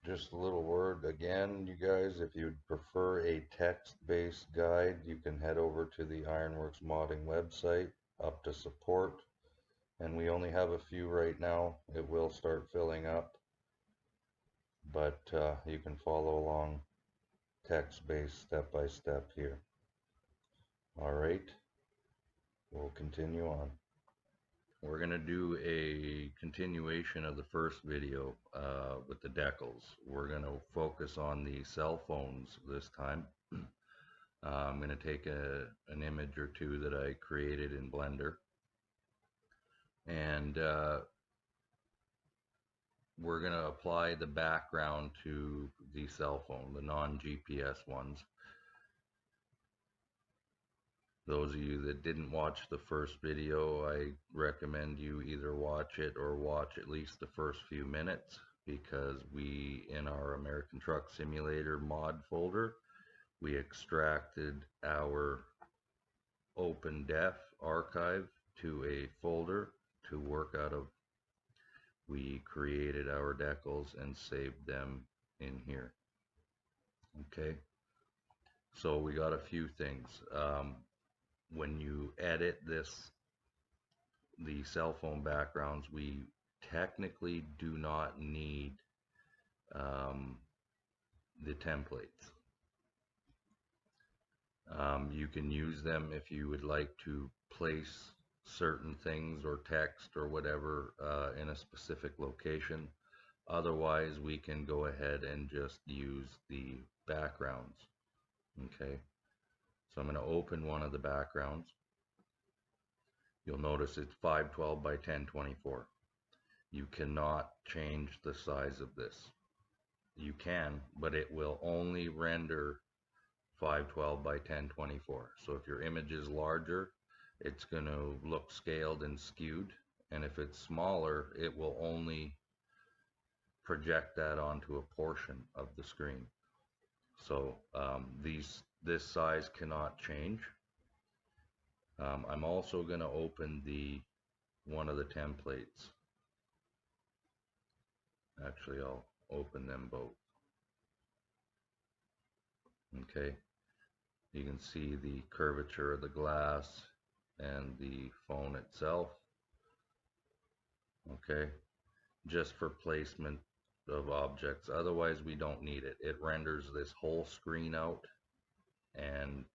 Just a little word again, you guys, if you'd prefer a text-based guide, you can head over to the Ironwerx modding website, up to support, and we only have a few right now. It will start filling up, but you can follow along text-based step by step here. All right, we'll continue on. We're going to do a continuation of the first video with the decals. We're going to focus on the cell phones this time. I'm going to take an image or two that I created in Blender, and we're going to apply the background to the cell phone, the non-GPS ones. Those of you that didn't watch the first video, I recommend you either watch it or watch at least the first few minutes, because we, in our American Truck Simulator mod folder, we extracted our OpenDef archive to a folder to work out of. We created our decals and saved them in here. Okay, so we got a few things. When you edit the cell phone backgrounds, we technically do not need the templates. You can use them if you would like to place certain things or text or whatever in a specific location. Otherwise, we can go ahead and just use the backgrounds. Okay. So I'm going to open one of the backgrounds. You'll notice it's 512 by 1024. You cannot change the size of this. You can, but it will only render 512 by 1024. So if your image is larger, it's going to look scaled and skewed. And if it's smaller, it will only project that onto a portion of the screen. So this size cannot change. I'm also going to open one of the templates. Actually, I'll open them both. Okay, you can see the curvature of the glass and the phone itself. Okay, just for placement of objects. Otherwise, we don't need it. It renders this whole screen out, and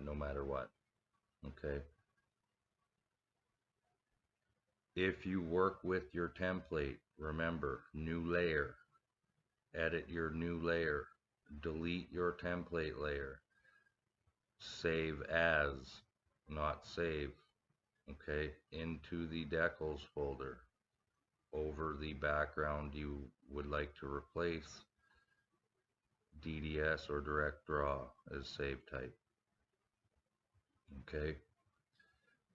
no matter what. Okay. If you work with your template, remember, new layer, edit your new layer, delete your template layer, save as, not save, okay, into the decals folder over the background you would like to replace. DDS or direct draw as save type. Okay,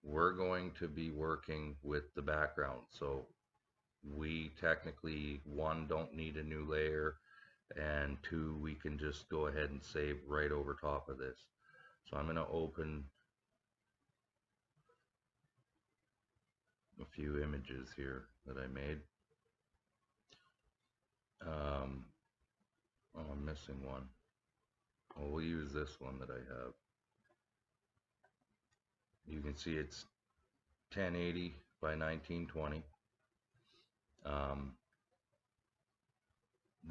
we're going to be working with the background, so we technically, one, don't need a new layer, and two, we can just go ahead and save right over top of this. So I'm going to open a few images here that I made. Oh, I'm missing one. Well, we'll use this one that I have. You can see it's 1080 by 1920.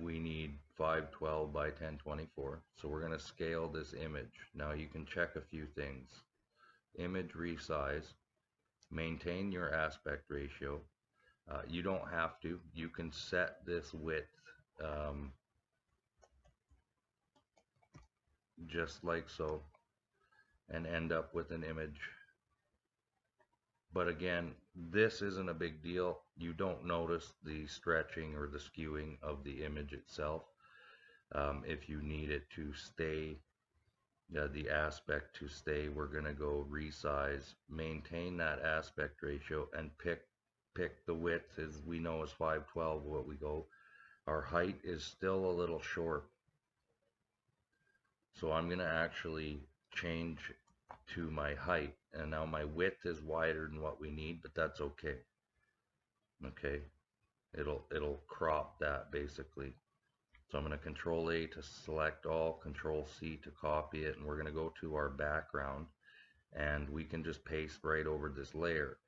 We need 512 by 1024. So we're going to scale this image. Now you can check a few things. Image resize. Maintain your aspect ratio. You don't have to. You can set this width just like so and end up with an image. But again, this isn't a big deal. You don't notice the stretching or the skewing of the image itself. If you need it to stay, the aspect to stay, we're going to go resize, maintain that aspect ratio, and pick the width, as we know, is 512 what we go. Our height is still a little short, so I'm going to actually change to my height, and now my width is wider than what we need, but that's okay. Okay, it'll crop that basically. So I'm going to Control A to select all, Control C to copy it, and we're going to go to our background, and we can just paste right over this layer.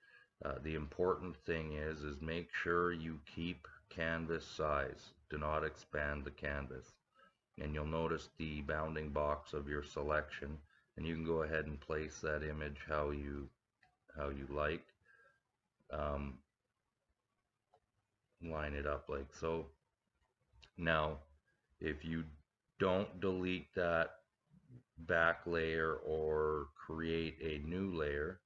The important thing is make sure you keep canvas size. Do not expand the canvas. And you'll notice the bounding box of your selection, and you can go ahead and place that image how you like. Line it up like so. Now, if you don't delete that back layer or create a new layer,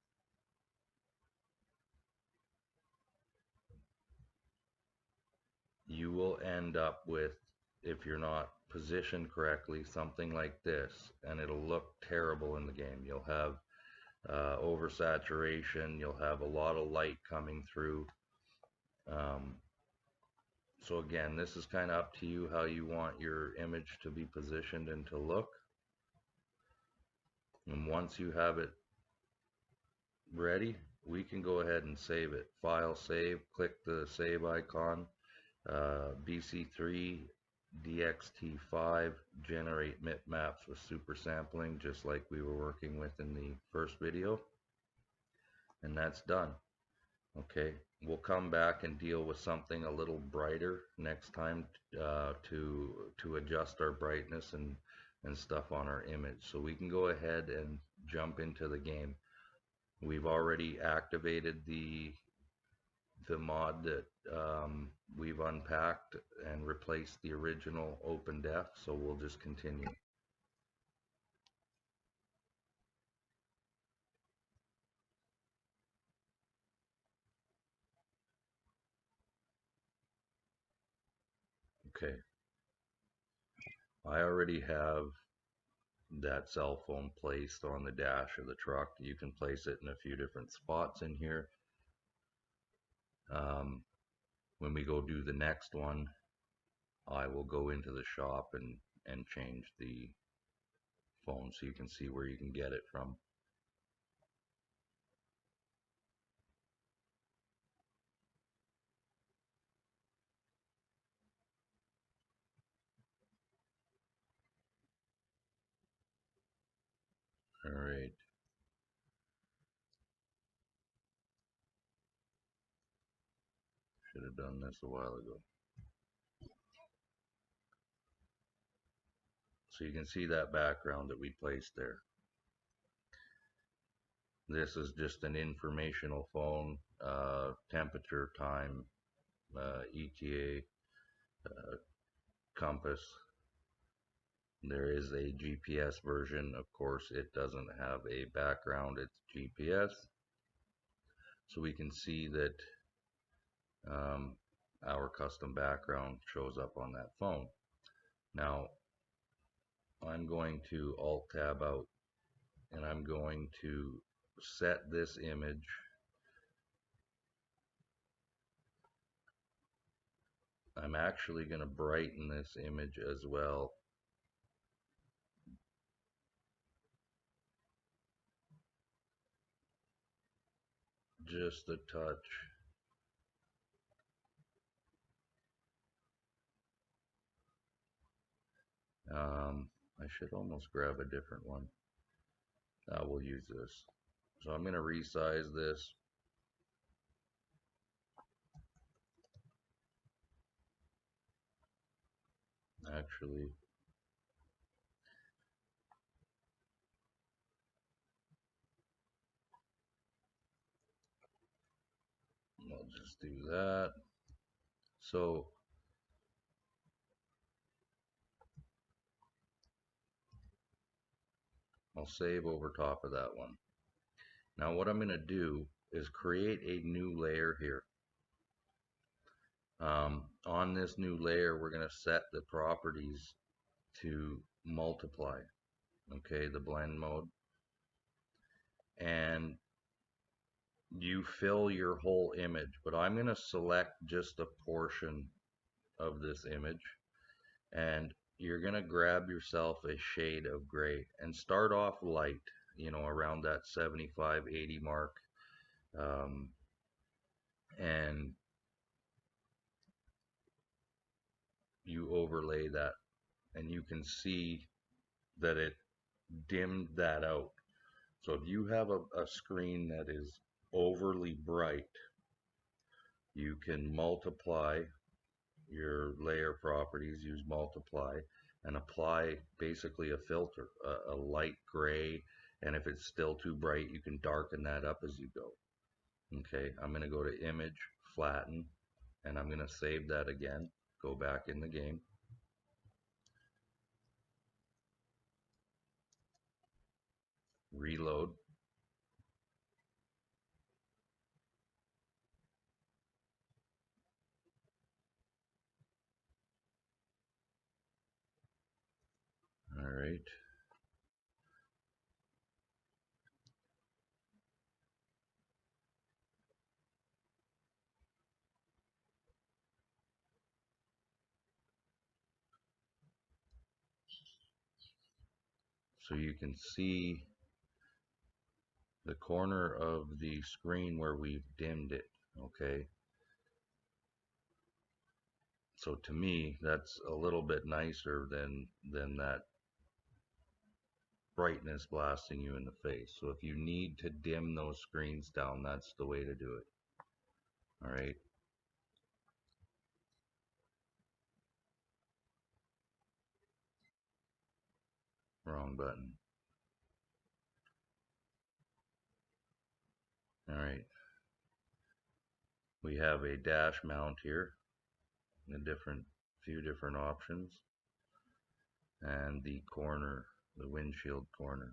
you will end up with, if you're not positioned correctly, something like this, and it'll look terrible in the game. You'll have oversaturation, you'll have a lot of light coming through. So again, this is kind of up to you how you want your image to be positioned and to look. And once you have it ready, we can go ahead and save it. File, save, click the save icon, BC3, DXT5, generate bitmaps with super sampling, just like we were working with in the first video. And that's done. Okay, we'll come back and deal with something a little brighter next time to adjust our brightness and stuff on our image. So we can go ahead and jump into the game. We've already activated the mod that we've unpacked and replaced the original OpenDef, so we'll just continue. Okay, I already have that cell phone placed on the dash of the truck. You can place it in a few different spots in here. When we go do the next one, I will go into the shop and change the phone so you can see where you can get it from. All right. Should have done this a while ago. So you can see that background that we placed there. This is just an informational phone, temperature, time, ETA, compass. There is a GPS version. Of course, it doesn't have a background, it's GPS. So we can see that our custom background shows up on that phone. Now, I'm going to Alt-Tab out, and I'm going to set this image I'm actually going to brighten this image as well. Just a touch. I should almost grab a different one. We'll use this. So I'm going to resize this. Actually, I'll just do that. So I'll save over top of that one. Now what I'm going to do is create a new layer here. On this new layer, we're going to set the properties to multiply, okay, the blend mode. And you fill your whole image, but I'm going to select just a portion of this image, and you're going to grab yourself a shade of gray and start off light, you know, around that 75-80 mark, and you overlay that, and you can see that it dimmed that out. So if you have a screen that is overly bright, you can multiply your layer properties, use multiply, and apply basically a filter, a light gray, and if it's still too bright, you can darken that up as you go. Okay, I'm going to go to image, flatten, and I'm going to save that again, go back in the game. Reload. All right. So you can see the corner of the screen where we've dimmed it. Okay. So to me, that's a little bit nicer than that brightness blasting you in the face. So if you need to dim those screens down, that's the way to do it. All right. Wrong button. All right. We have a dash mount here, a few different options, and the corner, the windshield corner.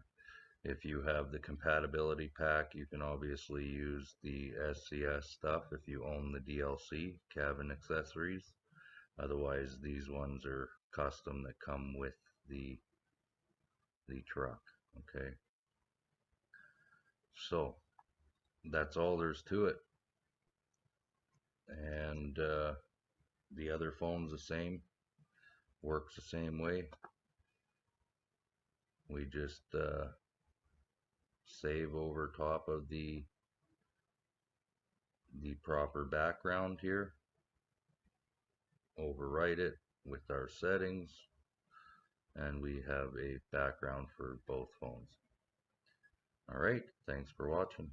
If you have the compatibility pack, you can obviously use the SCS stuff if you own the DLC, cabin accessories. Otherwise, these ones are custom that come with the truck. Okay. So that's all there's to it. And the other phone's the same, works the same way. We just save over top of the proper background here, overwrite it with our settings, and we have a background for both phones. All right, thanks for watching.